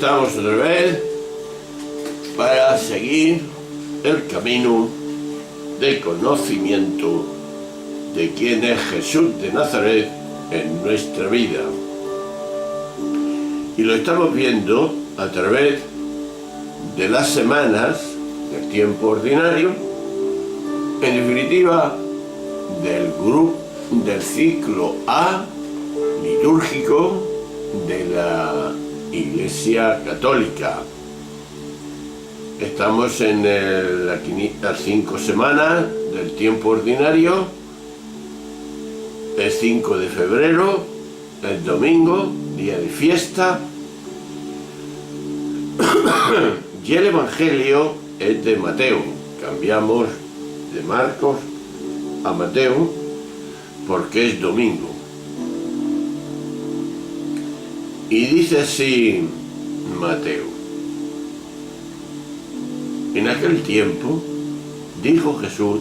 estamos otra vez para seguir el camino de conocimiento de quién es Jesús de Nazaret en nuestra vida. Y lo estamos viendo a través de las semanas del tiempo ordinario, en definitiva del ciclo A litúrgico de la Iglesia Católica. Estamos en las 5 semanas del tiempo ordinario. Es 5 de febrero, es domingo, día de fiesta. Y el Evangelio es de Mateo. Cambiamos de Marcos a Mateo porque es domingo. Y dice así Mateo: en aquel tiempo dijo Jesús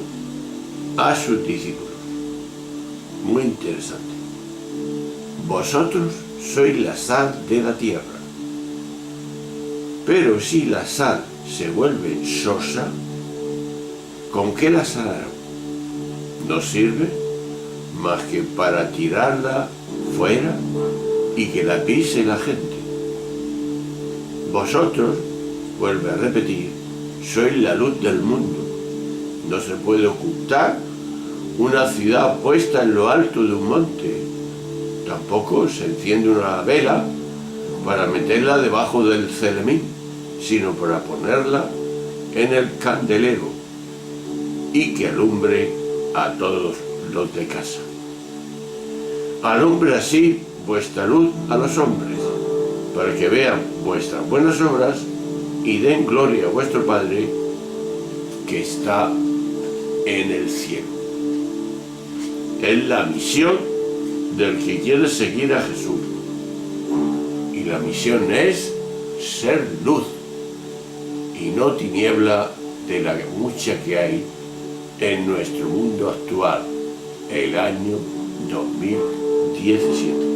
a sus discípulos, muy interesante: vosotros sois la sal de la tierra, pero si la sal se vuelve sosa, ¿con qué la salarán? No sirve más que para tirarla fuera y que la pise la gente. Vosotros, vuelve a repetir, sois la luz del mundo. No se puede ocultar una ciudad puesta en lo alto de un monte. Tampoco se enciende una vela para meterla debajo del celemín, sino para ponerla en el candelero y que alumbre a todos los de casa. Alumbre así vuestra luz a los hombres, para que vean vuestras buenas obras y den gloria a vuestro Padre que está en el cielo. Es la misión del que quiere seguir a Jesús. Y la misión es ser luz y no tiniebla de la mucha que hay en nuestro mundo actual, el año 2017.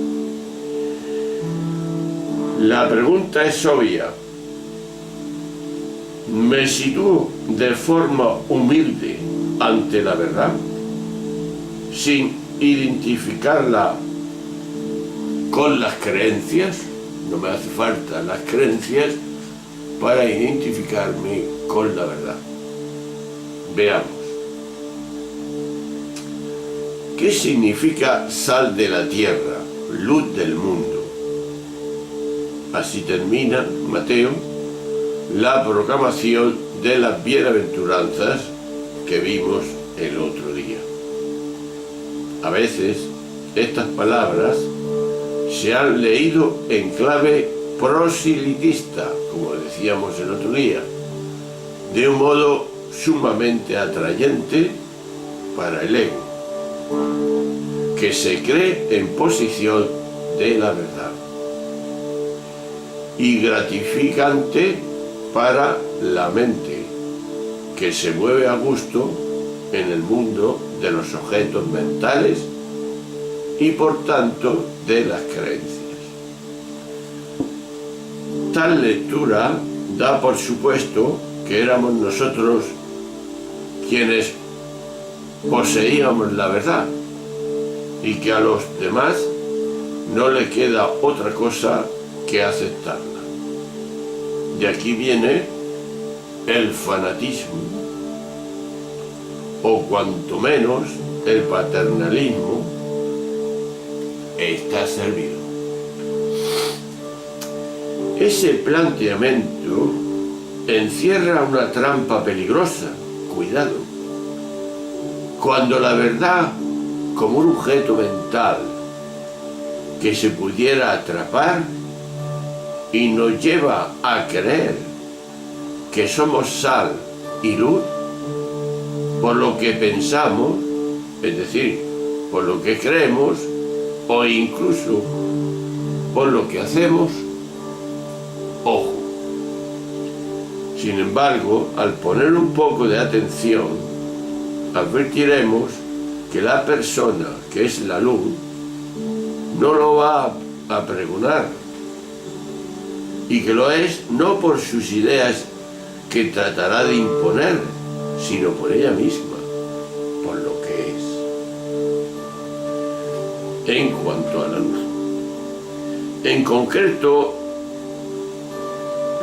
La pregunta es obvia. ¿Me sitúo de forma humilde ante la verdad, sin identificarla con las creencias? No me hace falta las creencias para identificarme con la verdad. Veamos. ¿Qué significa sal de la tierra, luz del mundo? Así termina Mateo la proclamación de las bienaventuranzas que vimos el otro día. A veces estas palabras se han leído en clave proselitista, como decíamos el otro día, de un modo sumamente atrayente para el ego, que se cree en posición de la verdad, y gratificante para la mente, que se mueve a gusto en el mundo de los objetos mentales y por tanto de las creencias. Tal lectura da por supuesto que éramos nosotros quienes poseíamos la verdad y que a los demás no le queda otra cosa que aceptarla. De aquí viene el fanatismo, o cuanto menos el paternalismo. Está servido. Ese planteamiento encierra una trampa peligrosa. Cuidado. Cuando la verdad, como un objeto mental que se pudiera atrapar y nos lleva a creer que somos sal y luz por lo que pensamos, es decir, por lo que creemos o incluso por lo que hacemos, ojo. Sin embargo, al poner un poco de atención, advertiremos que la persona que es la luz no lo va a pregonar, y que lo es no por sus ideas que tratará de imponer, sino por ella misma, por lo que es. En cuanto a la luz, en concreto,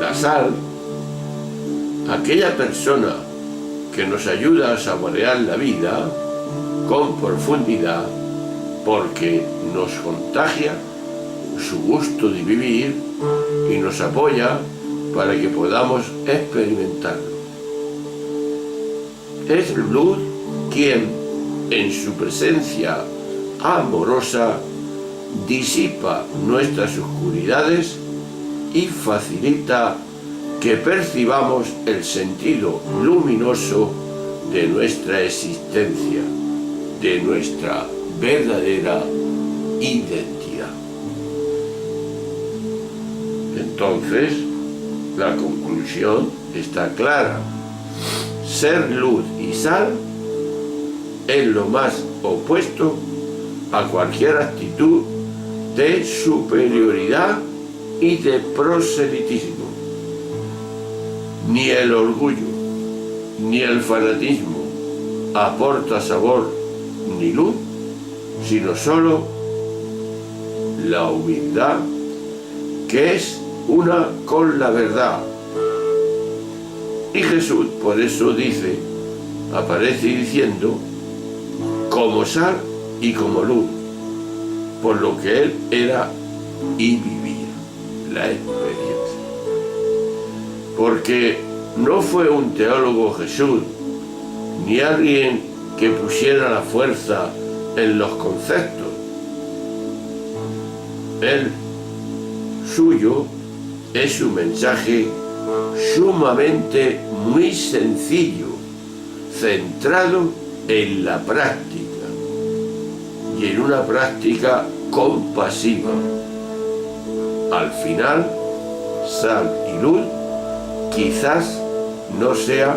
la sal, aquella persona que nos ayuda a saborear la vida con profundidad, porque nos contagia su gusto de vivir y nos apoya para que podamos experimentarlo. Es luz quien, en su presencia amorosa, disipa nuestras oscuridades y facilita que percibamos el sentido luminoso de nuestra existencia, de nuestra verdadera identidad. Entonces, la conclusión está clara. Ser luz y sal es lo más opuesto a cualquier actitud de superioridad y de proselitismo. Ni el orgullo, ni el fanatismo aporta sabor ni luz, sino solo la humildad, que es una con la verdad. Y Jesús por eso dice, aparece diciendo, como sal y como luz, por lo que él era y vivía, la experiencia. Porque no fue un teólogo Jesús, ni alguien que pusiera la fuerza en los conceptos. El suyo es un mensaje sumamente muy sencillo, centrado en la práctica y en una práctica compasiva. Al final, sal y luz quizás no sea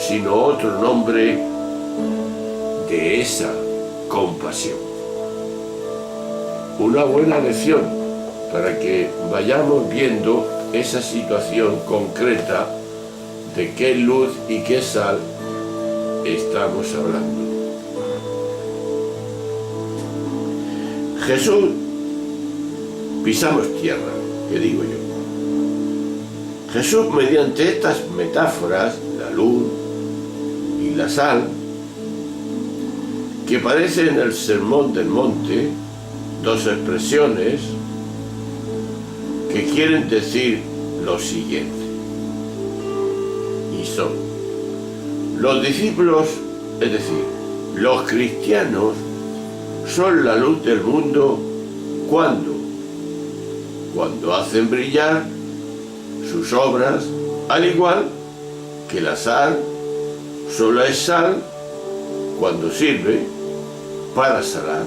sino otro nombre de esa compasión. Una buena lección para que vayamos viendo esa situación concreta de qué luz y qué sal estamos hablando. Jesús, pisamos tierra, que digo yo. Jesús, mediante estas metáforas, la luz y la sal, que aparecen en el Sermón del Monte, dos expresiones que quieren decir lo siguiente, y son: los discípulos, es decir, los cristianos, son la luz del mundo cuando hacen brillar sus obras, al igual que la sal solo es sal cuando sirve para salar.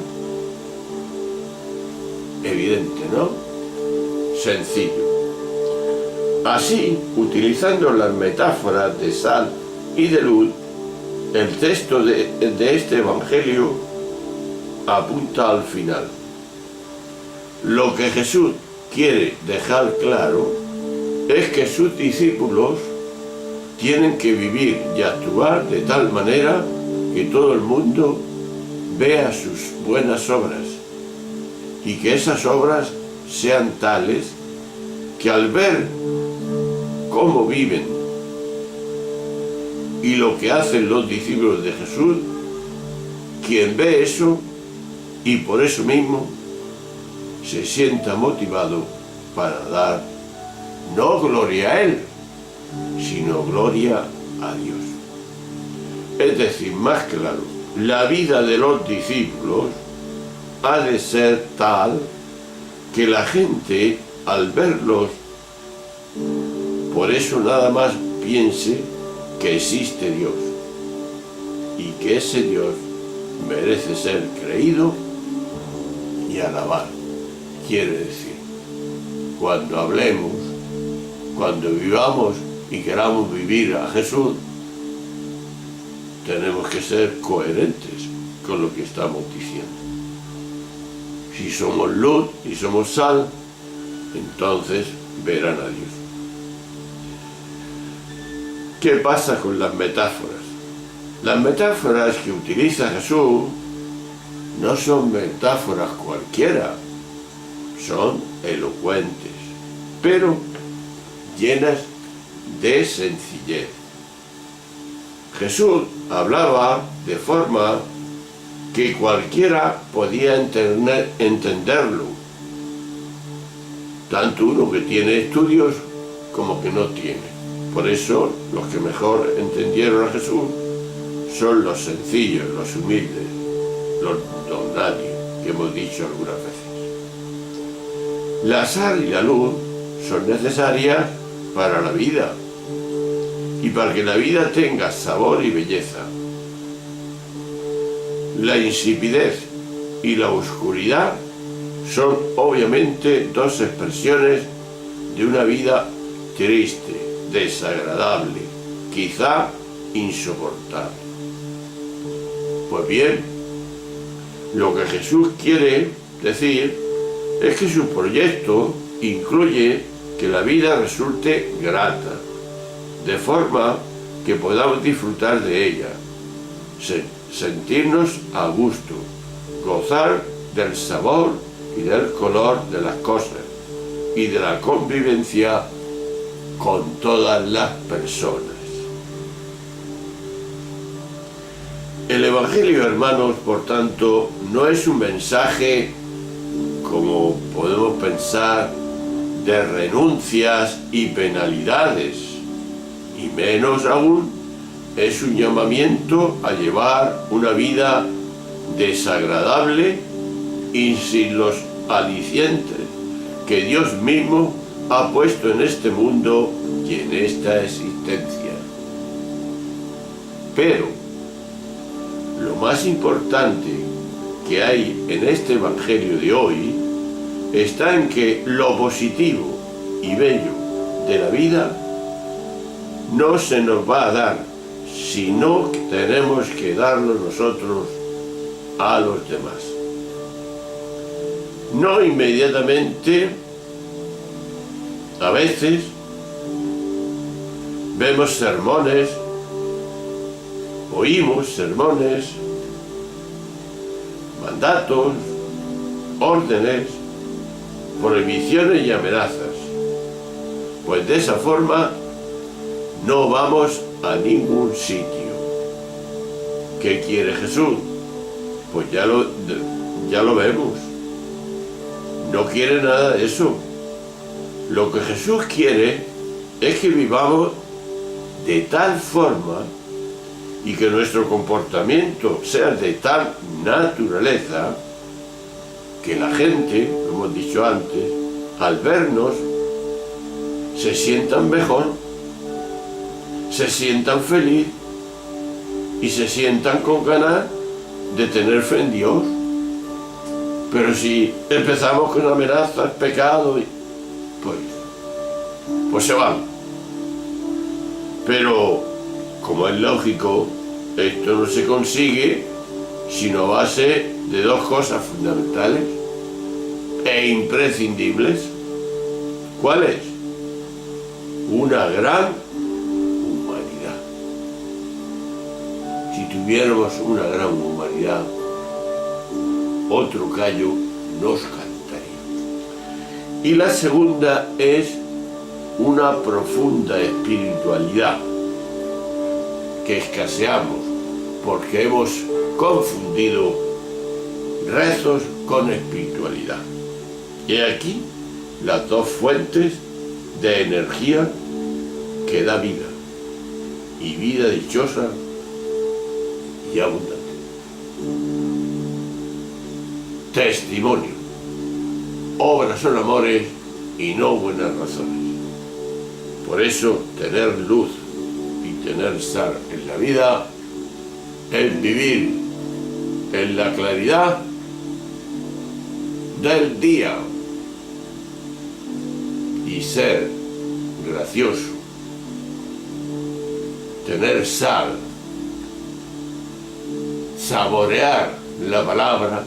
Evidente, ¿no? Sencillo. Así, utilizando las metáforas de sal y de luz, el texto de este Evangelio apunta al final. Lo que Jesús quiere dejar claro es que sus discípulos tienen que vivir y actuar de tal manera que todo el mundo vea sus buenas obras y que esas obras sean tales que al ver cómo viven y lo que hacen los discípulos de Jesús, quien ve eso y por eso mismo se sienta motivado para dar no gloria a Él, sino gloria a Dios. Es decir, más claro, la vida de los discípulos ha de ser tal que la gente, al verlos, por eso nada más piense que existe Dios y que ese Dios merece ser creído y alabado. Quiere decir, cuando hablemos, cuando vivamos y queramos vivir a Jesús, tenemos que ser coherentes con lo que estamos diciendo. Si somos luz y somos sal, entonces verán a Dios. ¿Qué pasa con las metáforas? Las metáforas que utiliza Jesús no son metáforas cualquiera, son elocuentes, pero llenas de sencillez. Jesús hablaba de forma que cualquiera podía entenderlo, tanto uno que tiene estudios como que no tiene. Por eso los que mejor entendieron a Jesús son los sencillos, los humildes, los don nadie, que hemos dicho algunas veces. La sal y la luz son necesarias para la vida y para que la vida tenga sabor y belleza. La insipidez y la oscuridad son obviamente dos expresiones de una vida triste, desagradable, quizá insoportable. Pues bien, lo que Jesús quiere decir es que su proyecto incluye que la vida resulte grata, de forma que podamos disfrutar de ella, sentirnos a gusto, gozar del sabor y del color de las cosas y de la convivencia con todas las personas. El Evangelio, hermanos, por tanto, no es un mensaje, como podemos pensar, de renuncias y penalidades, y menos aún es un llamamiento a llevar una vida desagradable y sin los alicientes que Dios mismo ha puesto en este mundo y en esta existencia. Pero lo más importante que hay en este Evangelio de hoy está en que lo positivo y bello de la vida no se nos va a dar, sino que tenemos que darlo nosotros a los demás. No inmediatamente, a veces vemos sermones, oímos sermones, mandatos, órdenes, prohibiciones y amenazas. Pues de esa forma no vamos a ningún sitio. ¿Qué quiere Jesús? Pues ya lo vemos. No quiere nada de eso. Lo que Jesús quiere es que vivamos de tal forma y que nuestro comportamiento sea de tal naturaleza que la gente, como hemos dicho antes, al vernos, se sientan mejor, se sientan feliz y se sientan con ganas de tener fe en Dios. Pero si empezamos con amenazas, pecados, pues se van. Pero, como es lógico, esto no se consigue sino a base de dos cosas fundamentales e imprescindibles. ¿Cuáles? Una gran humanidad. Si tuviéramos una gran humanidad, otro gallo nos cantaría. Y la segunda es una profunda espiritualidad que escaseamos porque hemos confundido rezos con espiritualidad. Y aquí las dos fuentes de energía que da vida, y vida dichosa y abundante. Testimonio. Obras son amores y no buenas razones. Por eso tener luz y tener sal en la vida es vivir en la claridad del día y ser gracioso, tener sal, saborear la palabra,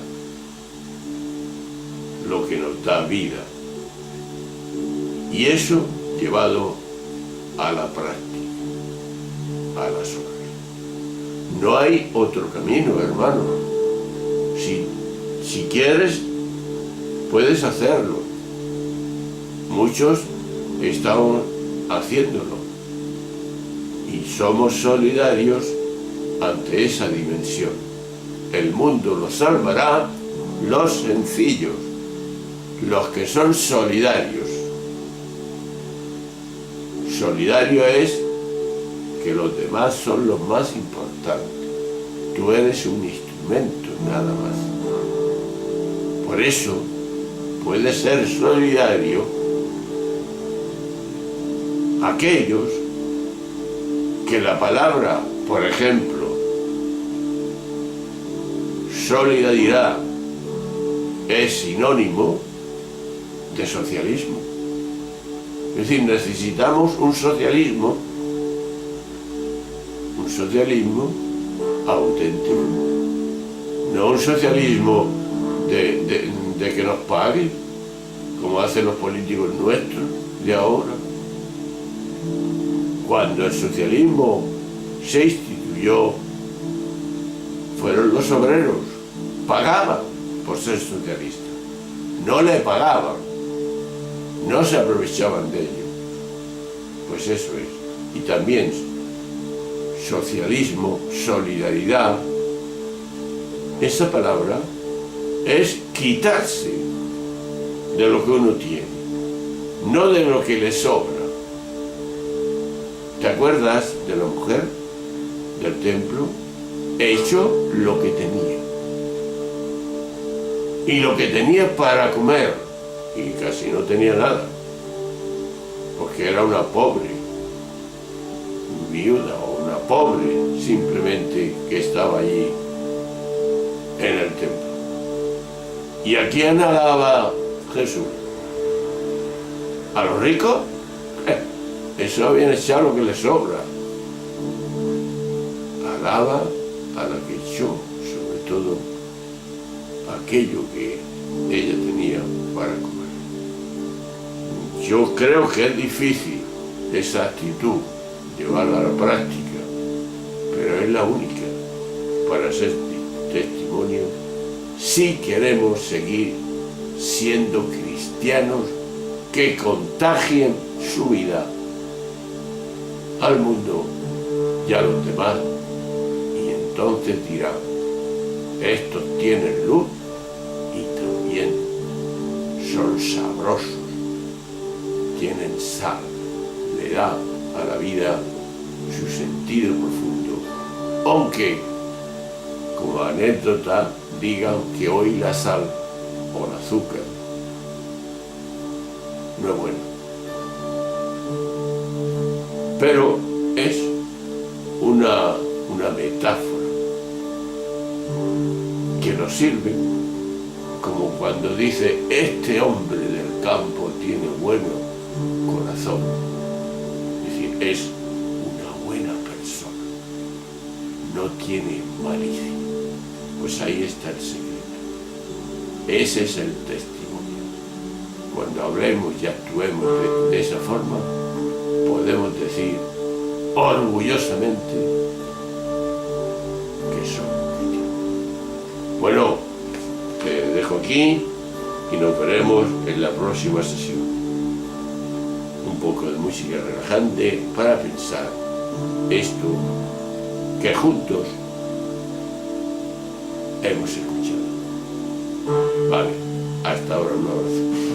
lo que nos da vida Y eso llevado a la práctica, a las obras. No hay otro camino, hermano. Si quieres, puedes hacerlo. Muchos estamos haciéndolo. Y somos solidarios ante esa dimensión. El mundo lo salvará los sencillos, los que son solidarios. Solidario es que los demás son los más importantes. Tú eres un instrumento, nada más. Por eso, puedes ser solidario aquellos que la palabra, por ejemplo, solidaridad, es sinónimo de socialismo. Es decir, necesitamos un socialismo auténtico, no un socialismo de que nos paguen, como hacen los políticos nuestros de ahora. Cuando el socialismo se instituyó, fueron los obreros, pagaban por ser socialistas, no le pagaban, no se aprovechaban de ello. Pues eso es. Y también socialismo, solidaridad, esa palabra es quitarse de lo que uno tiene, no de lo que le sobra. ¿Te acuerdas de la mujer del templo? Echó lo que tenía. Y lo que tenía para comer, y casi no tenía nada, porque era una pobre viuda o una pobre simplemente que estaba allí en el templo. ¿Y a quién alaba Jesús? ¿A los ricos? Eso habían echado lo que les sobra. Alaba a la que echó, sobre todo aquello que ella tenía para comer. Yo creo que es difícil esa actitud llevarla a la práctica, pero es la única para ser testimonio si queremos seguir siendo cristianos que contagien su vida al mundo y a los demás, y entonces dirán: estos tienen luz y también son sabrosos, tienen sal, le da a la vida su sentido profundo, aunque como anécdota digan que hoy la sal o el azúcar no es bueno. Pero es una metáfora que nos sirve, como cuando dice: este hombre del campo tiene buen corazón. Es decir, es una buena persona, no tiene malicia. Pues ahí está el secreto. Ese es el testimonio. Cuando hablemos y actuemos de esa forma, podemos decir orgullosamente que somos cristianos. Bueno, te dejo aquí y nos veremos en la próxima sesión. Un poco de música relajante para pensar esto que juntos hemos escuchado. Vale, hasta ahora, un abrazo.